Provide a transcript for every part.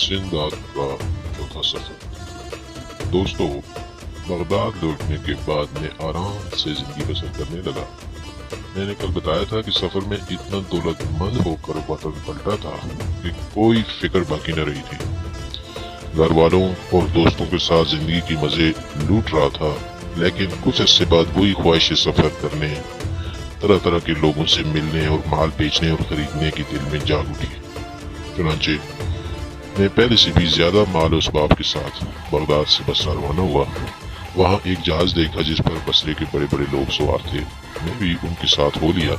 سندھ کا چوتھا سفر۔ دوستو، بغداد لوٹنے کے بعد میں آرام سے زندگی بسر کرنے لگا۔ میں نے کل بتایا تھا کہ سفر میں اتنا دولت مند ہو کر وطن پلٹا تھا کہ کوئی فکر باقی نہ رہی تھی۔ گھر والوں اور دوستوں کے ساتھ زندگی کی مزے لوٹ رہا تھا، لیکن کچھ عرصے بعد وہی خواہش سفر کرنے، طرح طرح کے لوگوں سے ملنے اور مال بیچنے اور خریدنے کی دل میں جاگ اٹھی۔ چنانچہ میں پہلے سے بھی زیادہ مال و اسباب کے ساتھ بغداد سے بصرہ روانہ ہوا۔ وہاں ایک جہاز دیکھا جس پر بصرے کے بڑے بڑے لوگ سوار تھے۔ میں بھی ان کے ساتھ ہو لیا۔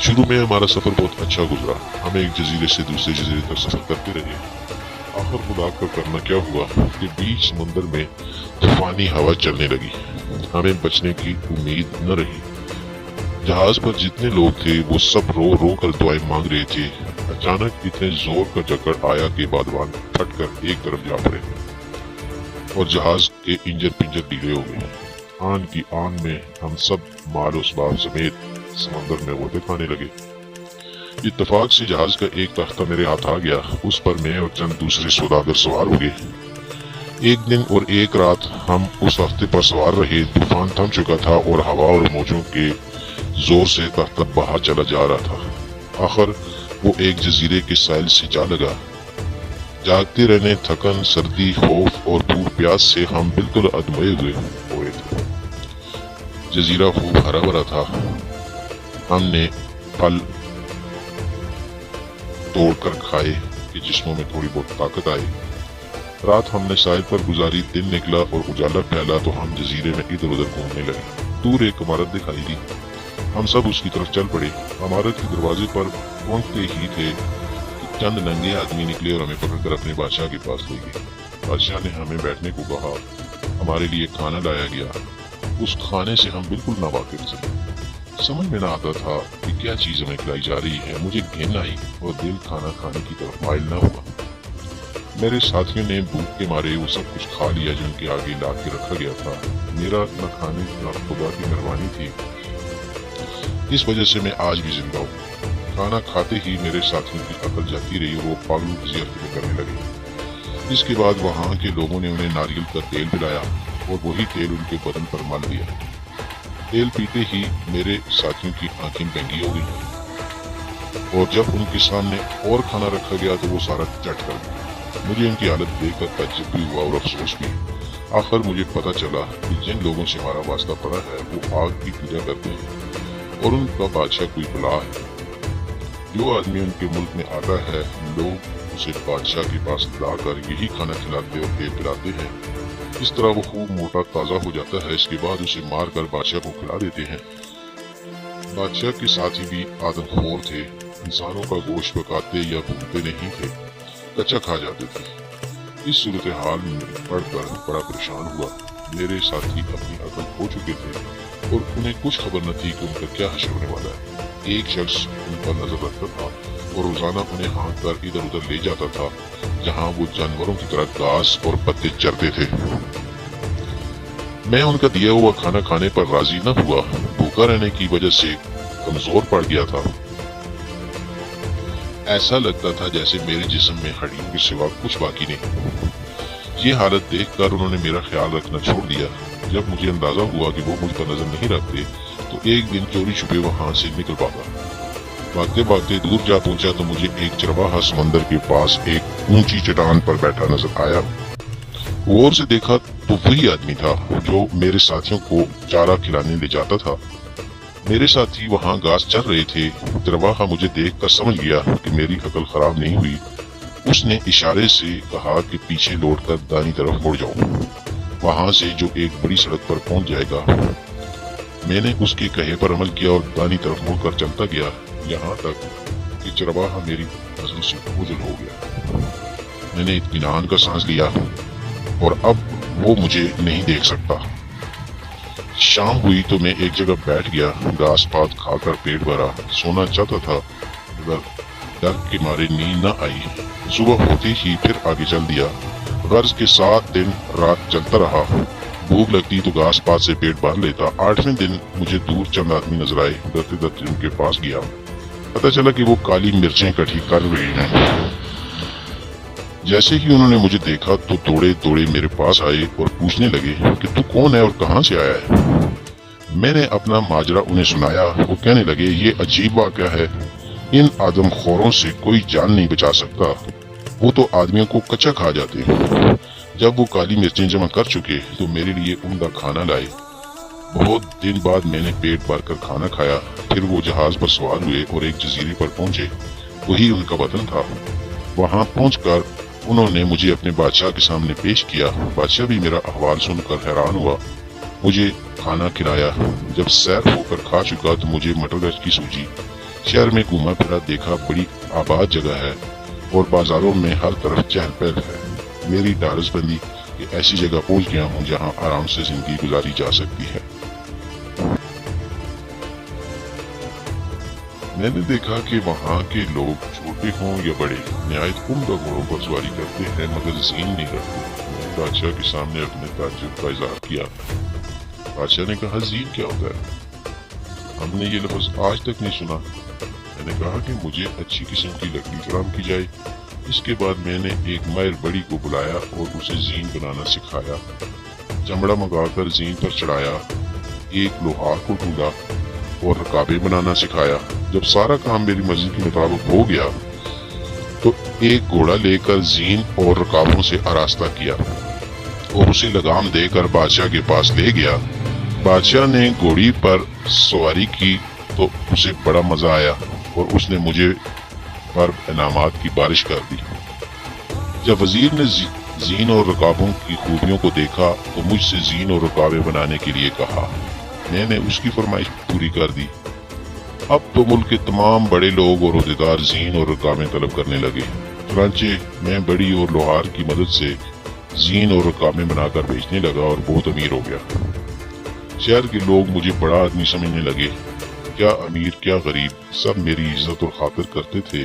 شروع میں ہمارا سفر بہت اچھا گزرا۔ ہم ایک جزیرے سے دوسرے جزیرے تک سفر کرتے رہے۔ آخر خدا کا کرنا کیا ہوا کہ بیچ سمندر میں طوفانی ہوا چلنے لگی۔ ہمیں بچنے کی امید نہ رہی۔ جہاز پر جتنے لوگ تھے وہ سب رو رو کر دعائیں مانگ رہے تھے۔ اچانک اتنے زور کا جکڑ آیا کہ بادبان پھٹ کر ایک طرف جا پڑے اور جہاز کے انجن پنجر ڈھیلے ہو گئے۔ آن کی آن میں ہم سب مال و اسباب سمیت سمندر میں غوطے کھانے لگے۔ اتفاق سے جہاز کا ایک تختہ میرے ہاتھ آ گیا۔ اس پر میں اور چند دوسرے سوداگر سوار ہو گئے۔ ایک دن اور ایک رات ہم اس تختے پر سوار رہے۔ طوفان تھم چکا تھا اور ہوا اور موجوں کے زور سے تختہ باہر چلا جا رہا تھا۔ آخر وہ ایک جزیرے کے ساحل سے جا لگا۔ جاگتے رہنے، تھکن، سردی، خوف اور بھوک پیاس سے ہم بالکل ادمے ہوئے تھے۔ جزیرہ خوب ہرا بھرا تھا۔ ہم نے پھل توڑ کر کھائے کہ جسموں میں تھوڑی بہت طاقت آئی۔ رات ہم نے ساحل پر گزاری۔ دن نکلا اور اجالا پھیلا تو ہم جزیرے میں ادھر ادھر گھومنے لگے۔ دور ایک عمارت دکھائی دی۔ ہم سب اس کی طرف چل پڑے۔ عمارت کے دروازے پر پہنچتے ہی تھے کہ چند ننگے آدمی نکلے اور ہمیں پکڑ کر اپنے بادشاہ کے پاس لے گئے۔ بادشاہ نے ہمیں بیٹھنے کو کہا۔ ہمارے لیے کھانا لایا گیا۔ اس کھانے سے ہم بالکل ناواقف تھے۔ سمجھ میں نہ آتا تھا کہ کیا چیز ہمیں کھلائی جا رہی ہے۔ مجھے گھن آئی اور دل کھانا کھانے کی طرف مائل نہ ہوا۔ میرے ساتھیوں نے بھوک کے مارے وہ سب کچھ کھا لیا جو ان کے آگے لا کے رکھا گیا تھا۔ میرا نہ کھانے کا خدا کی مہربانی تھی۔ اس وجہ سے میں آج بھی زندہ ہوں۔ کھانا کھاتے ہی میرے ساتھیوں کی عقل جاتی رہی اور وہ پاگلوں کی زیارتیں کرنے لگے۔ اس کے بعد وہاں کے لوگوں نے انہیں ناریل کا تیل پلایا اور وہی تیل ان کے بدن پر مل دیا۔ تیل پیتے ہی میرے ساتھیوں کی آنکھیں بینگی ہو گئی اور جب ان کے سامنے اور کھانا رکھا گیا تو وہ سارا چٹ کر گیا۔ مجھے ان کی حالت دیکھ کر تعجب بھی ہوا اور افسوس بھی۔ آخر مجھے پتا چلا کہ جن لوگوں سے ہمارا واسطہ پڑا ہے وہ آگ کی پوجا کرتے ہیں اور ان کا بادشاہ کوئی بلا ہے۔ جو آدمی ان کے ملک میں آتا ہے لوگ اسے بادشاہ کے پاس لا کر یہی کھانا کھلاتے اور تیل پلاتے ہیں۔ اس طرح وہ خوب موٹا تازہ ہو جاتا ہے۔ اس کے بعد اسے مار کر بادشاہ کو کھلا دیتے ہیں۔ بادشاہ کے ساتھی بھی آدم خور تھے۔ انسانوں کا گوشت پکاتے یا بھونتے نہیں تھے، کچا کھا جاتے تھے۔ اس صورتحال میں پڑھ کر بڑا پریشان ہوا۔ میرے ساتھی اپنی عقل کھو چکے تھے اور انہیں کچھ خبر نہ تھی کہ ان کا کیا حشر ہونے والا ہے۔ ایک شخص ان پر نظر رکھتا تھا اور روزانہ انہیں ہانک کر ادھر ادھر لے جاتا تھا جہاں وہ جانوروں کی طرح گھاس اور پتے چرتے تھے۔ میں ان کا دیا ہوا کھانا کھانے پر راضی نہ ہوا۔ بھوکا رہنے کی وجہ سے کمزور پڑ گیا تھا۔ ایسا لگتا تھا جیسے میرے جسم میں ہڈیوں کے سوا کچھ باقی نہیں۔ یہ حالت دیکھ کر انہوں نے میرا خیال رکھنا چھوڑ دیا۔ جب مجھے اندازہ ہوا کہ وہ مجھ پر نظر نہیں رکھتے تو ایک دن چوری چھپے وہاں سے نکل پاتا۔ بھاگتے بھاگتے دور جا پہنچا تو مجھے ایک چرواہا سمندر کے پاس ایک اونچی چٹان پر بیٹھا نظر آیا۔ غور سے دیکھا تو وہی آدمی تھا جو میرے ساتھیوں کو چارہ کھلانے لے جاتا تھا۔ میرے ساتھی وہاں گھاس چر رہے تھے۔ چرواہا مجھے دیکھ کر سمجھ گیا کہ میری عقل خراب نہیں ہوئی۔ اس نے اشارے سے کہا کہ پیچھے لوٹ کر دائیں طرف مڑ جاؤ، وہاں سے جو ایک بڑی سڑک پر پہنچ جائے گا۔ میں نے اس کے کہے پر عمل کیا اور دائیں طرف مڑ کر چلتا گیا یہاں تک کہ چرواہا میری نظروں سے اوجھل ہو گیا۔ میں نے اطمینان کا سانس لیا اور اب وہ مجھے نہیں دیکھ سکتا۔ شام ہوئی تو میں ایک جگہ بیٹھ گیا۔ گھاس پات کھا کر پیٹ بھرا۔ سونا چاہتا تھا مگر ڈر کے مارے نیند نہ آئی۔ صبح ہوتے ہی پھر آگے چل دیا۔ غرض کے 7 دن رات چلتا رہا۔ بھوک لگتی تو گھاس پات سے پیٹ بھر لیتا۔ 8ویں دن مجھے دور چند آدمی نظر آئے۔ ڈرتے ڈرتے ان کے پاس گیا۔ پتہ چلا کہ وہ کالی مرچیں اکٹھی کر رہے ہیں۔ जैसे ही उन्होंने मुझे देखा तो दौड़े दौड़े मेरे पास आए और पूछने लगे कि तू कौन है और कहाँ से आया है। मैंने अपना माजरा उन्हें सुनाया। वो कहने लगे, ये अजीब वाक़या है, इन आदमखोरों से कोई जान नहीं बचा सकता, वो तो आदमियों को कच्चा खा जाते हैं। जब वो काली मिर्चें जमा कर चुके तो मेरे लिए उनका खाना लाए। बहुत दिन बाद मैंने पेट भर कर खाना खाया। फिर वो जहाज पर सवार हुए और एक जजीरे पर पहुंचे। वही उनका वतन था। वहां पहुंचकर उन्होंने मुझे अपने बादशाह के सामने पेश किया। बादशाह भी मेरा अहवाल सुनकर हैरान हुआ। मुझे खाना खिलाया। जब सैर होकर खा चुका तो मुझे मटरगश्त की सूझी। शहर में घूमा फिरा, देखा बड़ी आबाद जगह है और बाजारों में हर तरफ चहल पहल है। मेरी डारस बंदी कि ऐसी जगह पहुंच गया हूं जहां आराम से जिंदगी गुजारी जा सकती है। मैंने देखा कि वहाँ के लोग छोटे हों या बड़े निहायत उम्दा घोड़ों पर सवारी करते हैं मगर ज़ीन नहीं करते। मैंने बादशाह के सामने अपने ताज्जुब का इज़हार किया। बादशाह ने कहा, ज़ीन क्या होता है? हमने ये लफ्ज़ आज तक नहीं सुना। मैंने कहा कि मुझे अच्छी किस्म की लकड़ी फराहम की जाए। इसके बाद मैंने एक माहिर बड़ी को बुलाया और उसे ज़ीन बनाना सिखाया। चमड़ा मंगाकर ज़ीन पर चढ़ाया। एक लोहार को ढूंढा और रकाबे बनाना सिखाया। जब सारा काम मेरी मर्जी के मुताबिक हो गया तो एक घोड़ा लेकर ज़ीन और रकाबों से आरास्ता किया और उसे लगाम देकर बादशाह के पास ले गया। बादशाह ने घोड़ी पर सवारी की तो उसे बड़ा मजा आया और उसने मुझे पर इनामात की बारिश कर दी। जब वजीर ने ज़ीन और रकाबों की खूबियों को देखा तो मुझसे ज़ीन और रकाबे बनाने के लिए कहा। मैंने उसकी फरमाइश पूरी कर दी। अब तो मुल्क के तमाम बड़े लोग और ओहदेदार ज़ीन और रकाबें तलब करने लगे। चुनांचे मैं बड़ी और लोहार की मदद से ज़ीन और रकाबें बनाकर बेचने लगा और बहुत अमीर हो गया। शहर के लोग मुझे बड़ा आदमी समझने लगे। क्या अमीर क्या गरीब, सब मेरी इज्जत और खातिर करते थे।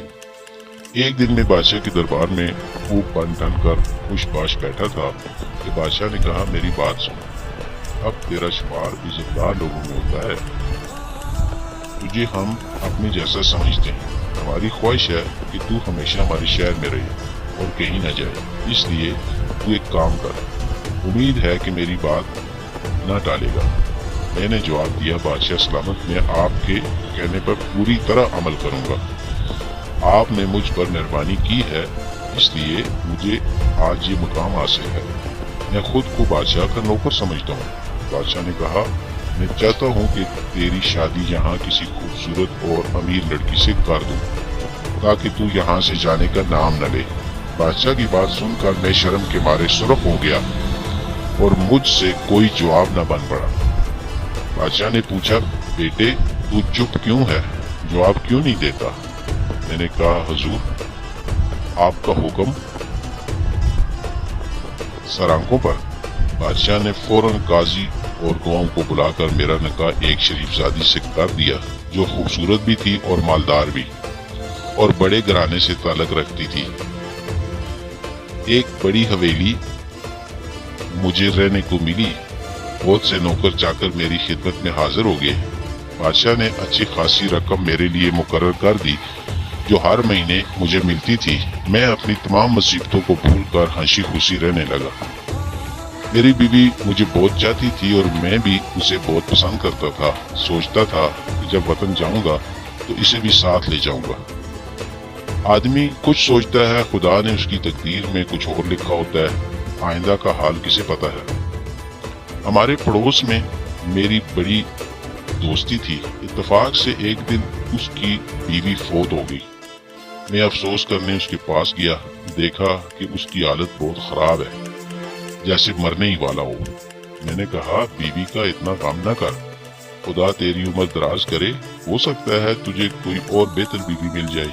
एक दिन मैं बादशाह के दरबार में खूब बन ठन कर खुशबाश बैठा था कि बादशाह ने कहा, मेरी बात सुन, अब तेरा शुमार इज्जतदार लोगों में होता है। तुझे हम अपने जैसा समझते हैं। हमारी ख्वाहिश है कि तू हमेशा हमारे शहर में रहे और कहीं न जाए। इसलिए तू एक काम कर, उम्मीद है कि मेरी बात न टालेगा। मैंने जवाब दिया, बादशाह सलामत, मैं आपके कहने पर पूरी तरह अमल करूंगा। आपने मुझ पर मेहरबानी की है, इसलिए मुझे आज ये मुकाम हासिल है। मैं खुद को बादशाह का नौकर समझता हूँ। बादशाह ने कहा, मैं चाहता हूँ कि तेरी शादी यहाँ किसी खूबसूरत और अमीर लड़की से कर दूँ ताकि तू यहाँ से जाने का नाम न ले। बादशाह की बात सुनकर मैं शर्म के मारे सुर्ख हो गया और मुझसे कोई जवाब न बन पड़ा। बादशाह ने पूछा, बेटे तू चुप क्यों है, जवाब क्यों नहीं देता? मैंने कहा, हुजूर आपका हुक्म। सर आंखों पर। बादशाह ने फौरन काजी और गवाहों को बुलाकर मेरा निकाह एक शरीफजादी से कर दिया जो खूबसूरत भी थी और मालदार भी और बड़े घराने से ताल्लुक रखती थी। एक बड़ी हवेली मुझे रहने को मिली। बहुत से नौकर चाकर मेरी खिदमत में हाजिर हो गए। बादशाह ने अच्छी खासी रकम मेरे लिए मुकर्रर कर दी जो हर महीने मुझे मिलती थी। मैं अपनी तमाम मुसीबतों को भूलकर हंसी खुशी रहने लगा। मेरी बीवी मुझे बहुत चाहती थी और मैं भी उसे बहुत पसंद करता था। सोचता था कि जब वतन जाऊंगा तो इसे भी साथ ले जाऊंगा। आदमी कुछ सोचता है, खुदा ने उसकी तकदीर में कुछ और लिखा होता है। आइंदा का हाल किसे पता है। हमारे पड़ोस में मेरी बड़ी दोस्ती थी। इत्तेफाक से एक दिन उसकी बीवी फौत हो गई। मैं अफसोस करने उसके पास गया। देखा कि उसकी हालत बहुत खराब है, जैसे मरने ही वाला हो। मैंने कहा, बीवी का इतना काम न कर, खुदा तेरी उम्र दराज करे, हो सकता है तुझे कोई और बेहतर बीवी मिल जाए।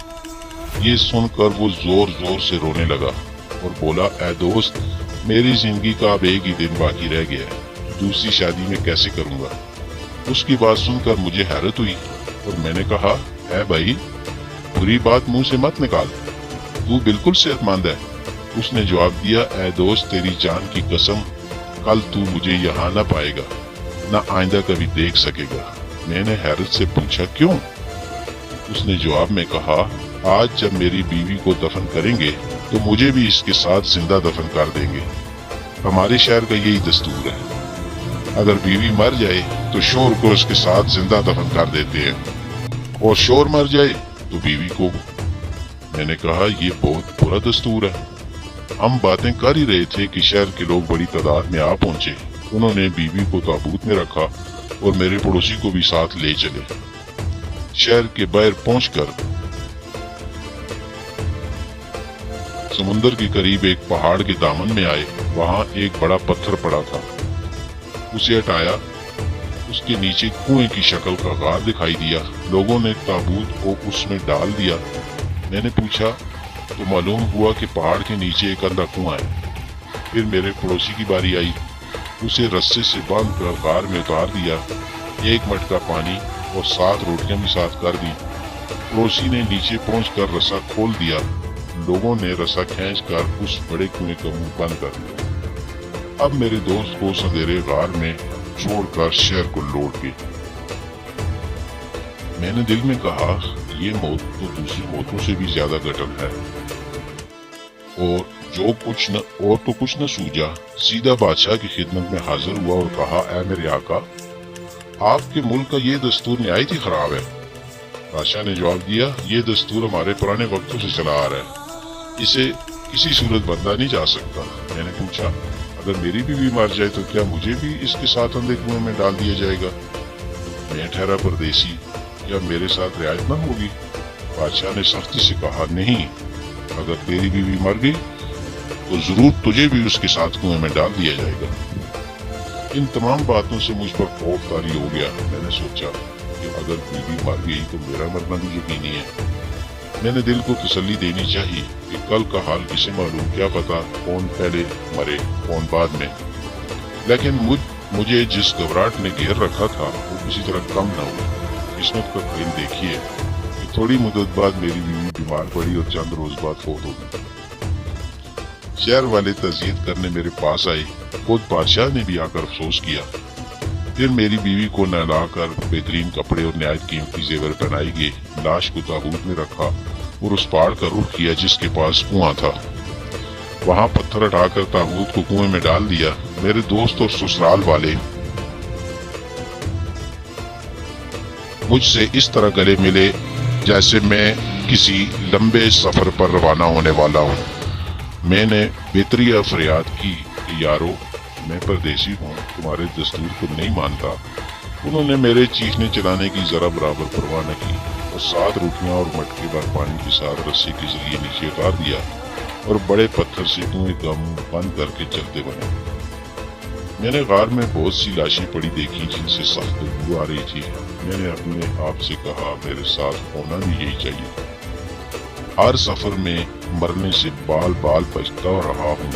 ये सुनकर वो जोर जोर से रोने लगा और बोला, ऐ दोस्त, मेरी जिंदगी का अब एक ही दिन बाकी रह गया है, दूसरी शादी में कैसे करूंगा। उसकी बात सुनकर मुझे हैरत हुई और मैंने कहा, ऐ भाई, बुरी बात मुंह से मत निकाल, तू बिल्कुल सेहतमंद है। उसने जवाब दिया, ऐ दोस्त, तेरी जान की कसम, कल तू मुझे यहाँ न पाएगा, न आइंदा कभी देख सकेगा। मैंने हैरत से पूछा, क्यों? उसने जवाब में कहा, आज जब मेरी बीवी को दफन करेंगे तो मुझे भी इसके साथ जिंदा दफन कर देंगे। हमारे शहर का यही दस्तूर है, अगर बीवी मर जाए तो शोहर को उसके साथ जिंदा दफन कर देते हैं, और शोहर मर जाए तो बीवी को। मैंने कहा, ये बहुत बुरा दस्तूर है। हम बातें कर ही रहे थे कि शहर के लोग बड़ी तादाद में आ पहुंचे। उन्होंने बीवी को ताबूत में रखा और मेरे पड़ोसी को भी साथ ले चले। शहर के बाहर पहुंचकर समुंदर के करीब एक पहाड़ के दामन में आए। वहां एक बड़ा पत्थर पड़ा था, उसे हटाया। उसके नीचे कुएं की शक्ल का गार दिखाई दिया। लोगों ने ताबूत को उसमें डाल दिया। मैंने पूछा तो मालूम हुआ कि पहाड़ के नीचे एक अंधा कुआं है। फिर मेरे पड़ोसी की बारी आई। उसे रस्से से बांधकर गार में उतार दिया। एक मटका पानी और 7 रोटियां भी साथ कर दी। पड़ोसी ने नीचे पहुंचकर रस्सा खोल दिया। लोगों ने रस्सा खींचकर उस बड़े कुएं का मुंह बंद कर दिया। अब मेरे दोस्त को संधेरे गार में छोड़कर शहर को लौट गए। मैंने दिल में कहा, ये मौत तो दूसरी मौतों से भी ज्यादा कठिन है। और कुछ न सूझा। सीधा बादशाह की खिदमत में हाजिर हुआ और कहा, ऐ मेरे आका, आपके मुल्क का ये दस्तूर निहायत ही खराब है। बादशाह ने जवाब दिया, ये दस्तूर हमारे पुराने वक्तों से चला आ रहा है, इसे किसी सूरत बदला नहीं जा सकता। मैंने पूछा, अगर मेरी बीवी मर जाए तो क्या मुझे भी इसके साथ अंधे कुएं में डाल दिया जाएगा? मैं ठहरा परदेसी, क्या मेरे साथ रियायत न होगी? बादशाह ने सख्ती से कहा, नहीं, अगर तेरी बीवी मर गई तो जरूर तुझे भी उसके साथ कुएं में डाल दिया जाएगा। इन तमाम बातों से मुझ पर खौफ तारी हो गया। मैंने सोचा कि अगर बीवी मर गई तो मेरा मरना भी यकीनी है। मैंने दिल को तसल्ली देनी चाहिए कि कल का हाल किसे मालूम, क्या पता कौन पहले मरे कौन बाद में। लेकिन मुझे जिस घबराहट ने घेर रखा था वो किसी तरह कम न हुआ। किस्मत का खेल देखिए कि थोड़ी मुद्दत बाद मेरी बीवी बीमार पड़ी और चंद रोज बाद फौत हो गई। शहर वाले तज़ियत करने मेरे पास आए। खुद बादशाह ने भी आकर अफसोस किया। फिर मेरी बीवी को नहलाकर बेहतरीन कपड़े और निहायत कीमती जेवर पहनाई गए। लाश को ताबूत में रखा और उस पहाड़ का रुख किया जिसके पास कुआं था। वहां पत्थर हटाकर ताबूत को कुएं में डाल दिया। मेरे दोस्त और ससुराल वाले मुझसे इस तरह गले मिले जैसे मैं किसी लंबे सफर पर रवाना होने वाला हूँ। मैंने बेतरिया फरियाद की कि यारो, मैं परदेसी हूँ, तुम्हारे दस्तूर को नहीं मानता। उन्होंने मेरे चीखने चलाने की जरा बराबर परवाह न की और 7 रोटियां और मटके भर पानी के साथ रस्सी के जरिए नीचे उतार दिया और बड़े पत्थर से कुएं का मुंह बंद करके चलते बने। मैंने गार में बहुत सी लाशें पड़ी देखी जिनसे सख्त बदबू आ रही थी। मैंने अपने आप से कहा, मेरे साथ होना भी यही चाहिए। हर सफर में मरने से बाल बाल बचता रहा हूँ,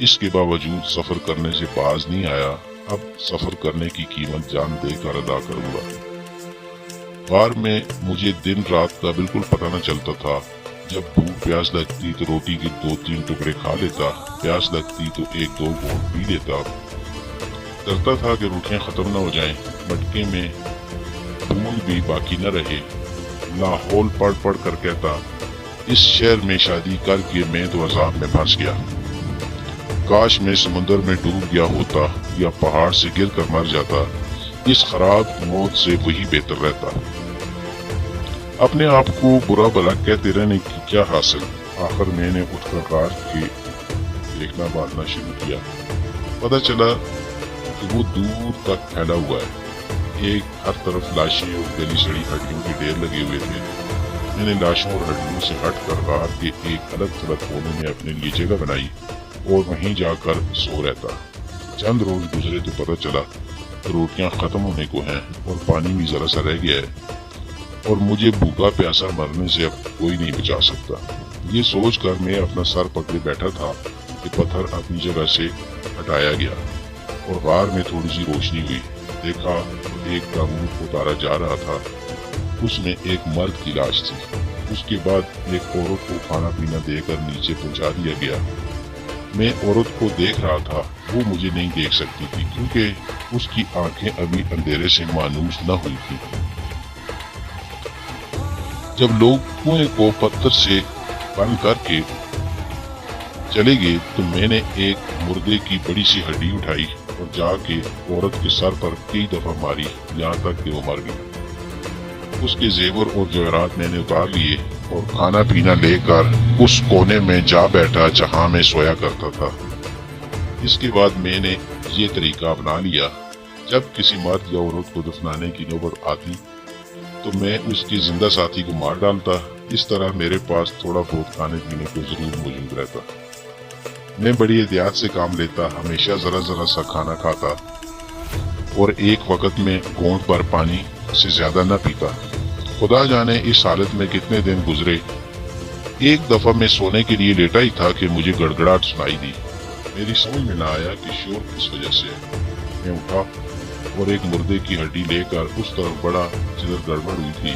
इसके बावजूद सफर करने से बाज नहीं आया। अब सफर करने की कीमत जान देकर अदा करूंगा। गार में मुझे दिन रात का बिल्कुल पता न चलता था। जब भूख प्यास लगती तो रोटी के 2-3 टुकड़े खा लेता, प्यास लगती तो 1-2 घूंट पी लेता। डरता था कि रोटियां खत्म न हो जाएं, मटके में बूंद भी बाकी न रहे। लाहौल पढ़ पढ़ कर कहता, इस शहर में शादी करके मैं तो अजाब में फंस गया। काश मैं समुद्र में डूब गया होता या पहाड़ से गिर कर मर जाता। इस खराब मौत से वही बेहतर रहता। अपने आप को बुरा भला कहते रहने की क्या हासिल। आखिर मैंने उठकर कार के देखना बांधना शुरू किया। पता चला कि वो दूर तक फैला हुआ है। एक हर तरफ लाशें और गली सड़ी हड्डियों के ढेर लगे हुए थे। मैंने लाशों और हड्डियों से हटकर कार के एक अलग थलग कोने में अपने लिए जगह बनाई और वहीं जाकर सो रहता। चंद रोज गुजरे तो पता चला रोटियां खत्म होने को हैं और पानी भी जरा सा रह गया है और मुझे भूखा प्यासा मरने से अब कोई नहीं बचा सकता। ये सोचकर मैं अपना सर पकड़े बैठा था कि पत्थर अपनी जगह से हटाया गया और गार में थोड़ी सी रोशनी हुई। देखा तो एक ताबूत उतारा जा रहा था। उसमें एक मर्द की लाश थी। उसके बाद एक औरत को खाना पीना देकर नीचे पहुंचा दिया गया। मैं औरत को देख रहा था, वो मुझे नहीं देख सकती थी क्योंकि उसकी आंखें अभी अंधेरे से मानूस न हुई थी। जब लोग कुएं को पत्थर से बंद करके चले गए तो मैंने एक मुर्दे की बड़ी सी हड्डी उठाई और जाके औरत के सर पर कई दफा मारी, यहाँ तक कि वो मर गई। उसके जेवर और जवाहरात मैंने उतार लिए और खाना पीना लेकर उस कोने में जा बैठा जहाँ मैं सोया करता था। इसके बाद मैंने ये तरीका अपना लिया, जब किसी मर्द या औरत को दफनाने की नौबत आती तो मैं उसके जिंदा साथी को मार डालता। इस तरह मेरे पास थोड़ा बहुत खाने पीने को जरूर मौजूद रहता। मैं बड़ी एहतियात से काम लेता, हमेशा जरा जरा सा खाना खाता और एक वक्त में घूंट भर पानी से ज्यादा न पीता। खुदा जाने इस हालत में कितने दिन गुजरे। एक दफा मैं सोने के लिए लेटा ही था कि मुझे गड़गड़ाहट सुनाई दी। मेरी समझ में न आया कि शोर किस वजह से है। मैं उठा और एक मुर्दे की हड्डी लेकर उस तरफ बढ़ा जिधर गड़बड़ हुई थी।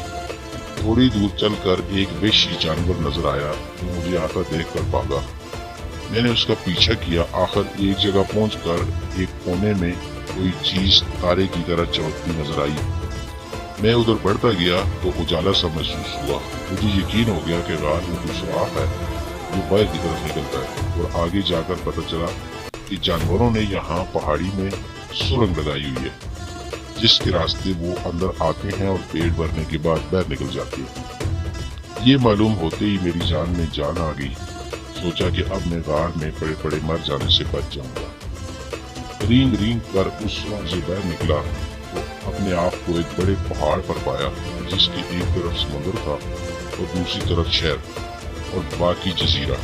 थोड़ी दूर चलकर एक वहशी जानवर नजर आया जो मुझे आता देखकर भागा। मैंने उसका पीछा किया। आखिर एक जगह पहुंचकर एक कोने में कोई चीज तारे की तरह चमकती नजर आई। मैं उधर बढ़ता गया तो उजाला सा महसूस हुआ। मुझे यकीन हो गया कि रात में कुछ सुराख है जो बाहर की तरफ निकलता है। और आगे जाकर पता चला कि जानवरों ने यहाँ पहाड़ी में सुरंग लगाई हुई है, जिसके रास्ते वो अंदर आते हैं और पेट भरने के बाद बाहर निकल जाते हैं। ये मालूम होते ही मेरी जान में जान आ गई। सोचा कि अब मैं गाड़ में पड़े पड़े मर जाने से बच जाऊंगा। रींग रींग कर उस सुरंग से बाहर निकला तो अपने आप को एक बड़े पहाड़ पर पाया, जिसकी एक तरफ समुद्र था और दूसरी तरफ शहर और बाकी जजीरा।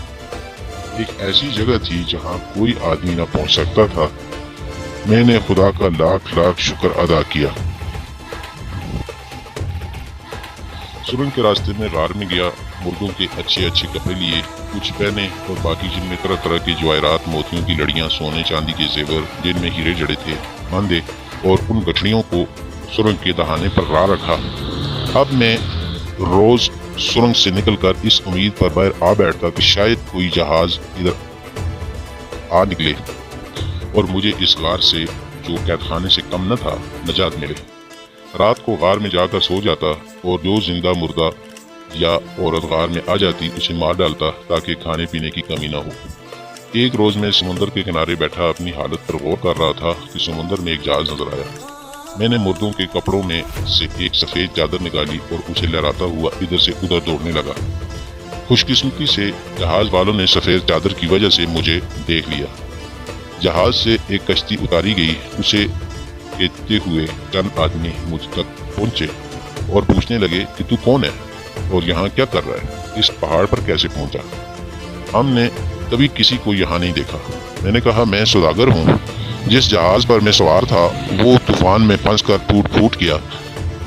एक ऐसी जगह थी जहाँ कोई आदमी न पहुंच सकता था। मैंने खुदा का लाख लाख शुक्र अदा किया। सुरंग के रास्ते में गार में गया, मुर्दों के अच्छे अच्छे कपड़े लिए, कुछ पहने और बाकी जिनमें तरह तरह के जवाहरात, मोतियों की लड़ियां, सोने चांदी के जेवर जिनमें हीरे जड़े थे बांधे और उन गठड़ियों को सुरंग के दहाने पर ला रखा। अब मैं रोज सुरंग से निकलकर इस उम्मीद पर बाहर आ बैठता कि शायद कोई जहाज इधर आ निकले और मुझे इस गार से, जो कैदखाने से कम न था, निजात मिले। रात को गार में जाकर सो जाता और जो जिंदा मुर्दा या औरत गार में आ जाती उसे मार डालता ताकि खाने पीने की कमी न हो। एक रोज मैं समुद्र के किनारे बैठा अपनी हालत पर गौर कर रहा था कि समुद्र में एक जहाज नजर आया। मैंने मुर्दों के कपड़ों में से एक सफेद चादर निकाली और उसे लहराता हुआ इधर से उधर दौड़ने लगा। खुशकिस्मती से जहाज वालों ने सफेद चादर की वजह से मुझे देख लिया। जहाज से एक कश्ती उतारी गई। उसे कहते हुए चंद आदमी मुझ तक पहुंचे और पूछने लगे कि तू कौन है और यहाँ क्या कर रहा है, इस पहाड़ पर कैसे पहुंचा। हमने कभी किसी को यहाँ नहीं देखा। मैंने कहा मैं सौदागर हूँ। जिस जहाज पर मैं सवार था वो तूफान में फंसकर टूट फूट गया।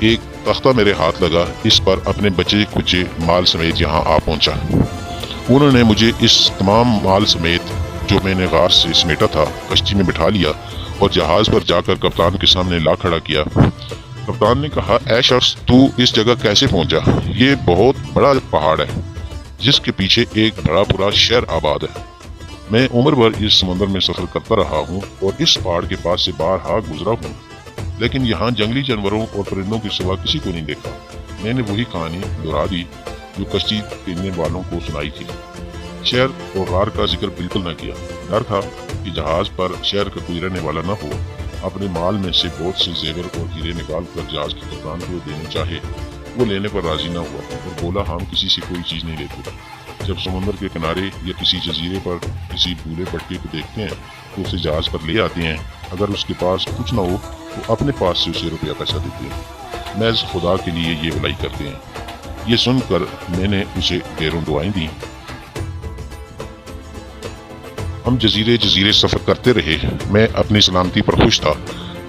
एक तख्ता मेरे हाथ लगा, इस पर अपने बचे कुचे माल समेत यहाँ आ पहुंचा। उन्होंने मुझे इस तमाम माल समेत जो मैंने गार से समेटा था कश्ती में बिठा लिया और जहाज पर जाकर कप्तान के सामने ला खड़ा किया। कप्तान ने कहा, ऐ शख्स, तू इस जगह कैसे पहुंचा? ये बहुत बड़ा पहाड़ है जिसके पीछे एक बड़ा पूरा शहर आबाद है। मैं उम्र भर इस समुद्र में सफर करता रहा हूँ और इस पहाड़ के पास से बारहा गुजरा हूँ, लेकिन यहाँ जंगली जानवरों और परिंदों के सिवा किसी को नहीं देखा। मैंने वही कहानी दोहरा दी जो कश्ती पीने वालों को सुनाई थी। शहर और गार का जिक्र बिल्कुल न किया। डर था कि जहाज पर शहर का कोई रहने वाला न हो। अपने माल में से बहुत से जेवर और हीरे निकाल कर जहाज के कप्तान को देने चाहे, वो लेने पर राजी न हुआ और बोला, हम किसी से कोई चीज नहीं लेते। जब समुद्र के किनारे या किसी जजीरे पर किसी भूले भटके को देखते हैं तो उसे जहाज पर ले आते हैं। अगर उसके पास कुछ न हो तो अपने पास से उसे रुपया पैसा देते हैं। महज खुदा के लिए ये भलाई करते हैं। ये सुनकर मैंने उसे ढेरों दुआएं दी। हम जजीरे जजीरे सफर करते रहे। मैं अपनी सलामती पर खुश था।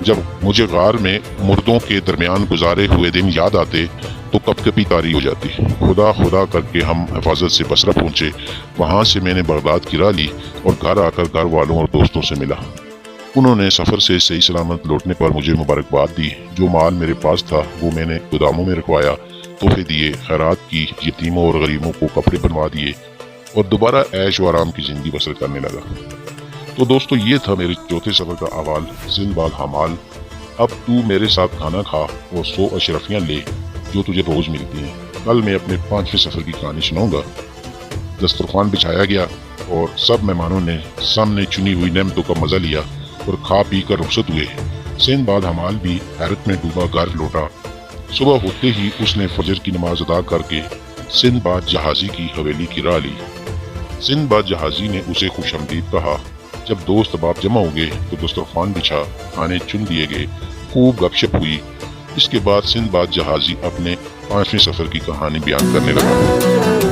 जब मुझे गार में मुर्दों के दरमियान गुजारे हुए दिन याद आते तो कपकपी तारी हो जाती। खुदा खुदा करके हम हिफाजत से बसरा पहुंचे। वहां से मैंने बगदाद की राह ली और घर आकर घर वालों और दोस्तों से मिला। उन्होंने सफर से सही सलामत लौटने पर मुझे मुबारकबाद दी। जो माल मेरे पास था वो मैंने गोदामों में रखवाया, तोहफे दिए, खैरात की, यतीमों और गरीबों को कपड़े बनवा दिए और दोबारा ऐश व आराम की जिंदगी बसर करने लगा। तो दोस्तों, ये था मेरे चौथे सफर का अहवाल। जिंदबाद हमाल। अब तू मेरे साथ खाना खा और 100 अशरफियाँ ले जो तुझे रोज मिलती हैं। कल मैं अपने 5वें सफर की कहानी सुनाऊंगा। दस्तरखान बिछाया गया اور سب مہمانوں نے سامنے چنی ہوئی نعمتوں کا مزہ لیا اور کھا پی کر رخصت ہوئے۔ سندباد حمال بھی حیرت میں ڈوبا گھر لوٹا۔ صبح ہوتے ہی اس نے فجر کی نماز ادا کر کے سندباد جہازی کی حویلی کی راہ لی۔ سندباد جہازی نے اسے خوش آمدید کہا۔ جب دوست احباب جمع ہو گئے تو دسترخوان بچھا، کھانے چن دیے گئے، خوب گپ شپ ہوئی۔ اس کے بعد سندباد جہازی اپنے 5ویں سفر کی کہانی بیان کرنے لگا۔